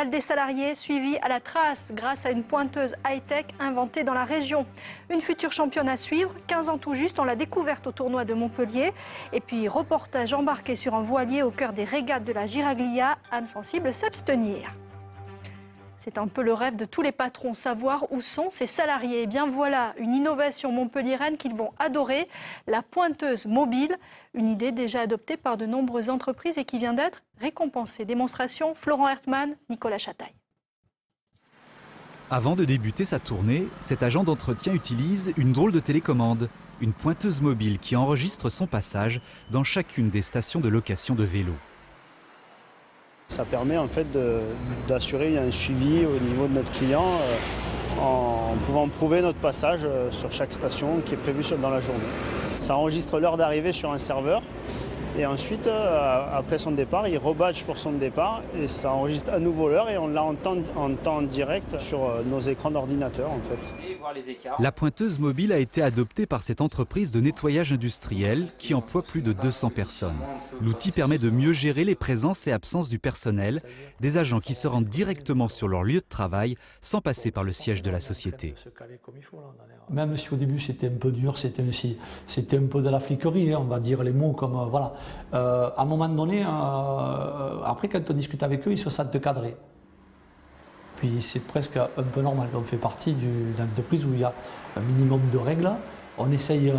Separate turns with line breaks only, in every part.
Des salariés suivis à la trace grâce à une pointeuse high-tech inventée dans la région. Une future championne à suivre, 15 ans tout juste, on l'a découverte au tournoi de Montpellier. Et puis reportage embarqué sur un voilier au cœur des régates de la Giraglia, âme sensible s'abstenir. C'est un peu le rêve de tous les patrons, savoir où sont ces salariés. Et bien voilà, une innovation montpelliéraine qu'ils vont adorer, la pointeuse mobile. Une idée déjà adoptée par de nombreuses entreprises et qui vient d'être récompensée. Démonstration, Florent Hertmann, Nicolas Chataille.
Avant de débuter sa tournée, cet agent d'entretien utilise une drôle de télécommande, une pointeuse mobile qui enregistre son passage dans chacune des stations de location de vélos.
Ça permet en fait d'assurer un suivi au niveau de notre client en pouvant prouver notre passage sur chaque station qui est prévue dans la journée. Ça enregistre l'heure d'arrivée sur un serveur et ensuite, après son départ, il rebadge pour son départ et ça enregistre à nouveau l'heure et on l'entend en temps direct sur nos écrans d'ordinateur en fait.
La pointeuse mobile a été adoptée par cette entreprise de nettoyage industriel qui emploie plus de 200 personnes. L'outil permet de mieux gérer les présences et absences du personnel, des agents qui se rendent directement sur leur lieu de travail sans passer par le siège de la société.
Même si au début c'était un peu dur, c'était un peu de la fliquerie, on va dire les mots comme voilà. À un moment donné, après quand on discute avec eux, ils se sentent cadrés. Puis c'est presque un peu normal. On fait partie d'une entreprise où il y a un minimum de règles. On essaye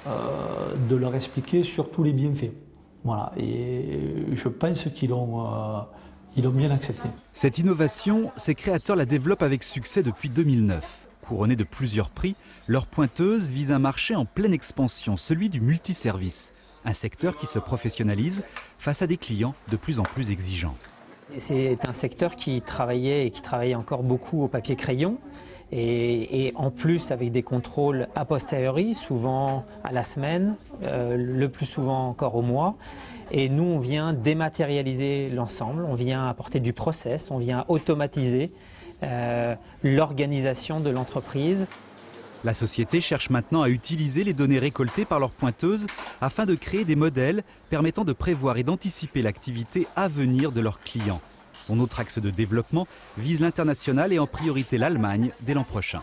de leur expliquer surtout les bienfaits. Voilà. Et je pense qu'ils l'ont bien accepté.
Cette innovation, ses créateurs la développent avec succès depuis 2009. Couronnée de plusieurs prix, leur pointeuse vise un marché en pleine expansion, celui du multiservice. Un secteur qui se professionnalise face à des clients de plus en plus exigeants.
C'est un secteur qui travaillait encore beaucoup au papier crayon et en plus avec des contrôles a posteriori, souvent à la semaine, le plus souvent encore au mois. Et nous, on vient dématérialiser l'ensemble, on vient apporter du process, on vient automatiser l'organisation de l'entreprise.
La société cherche maintenant à utiliser les données récoltées par leurs pointeuses afin de créer des modèles permettant de prévoir et d'anticiper l'activité à venir de leurs clients. Son autre axe de développement vise l'international et en priorité l'Allemagne dès l'an prochain.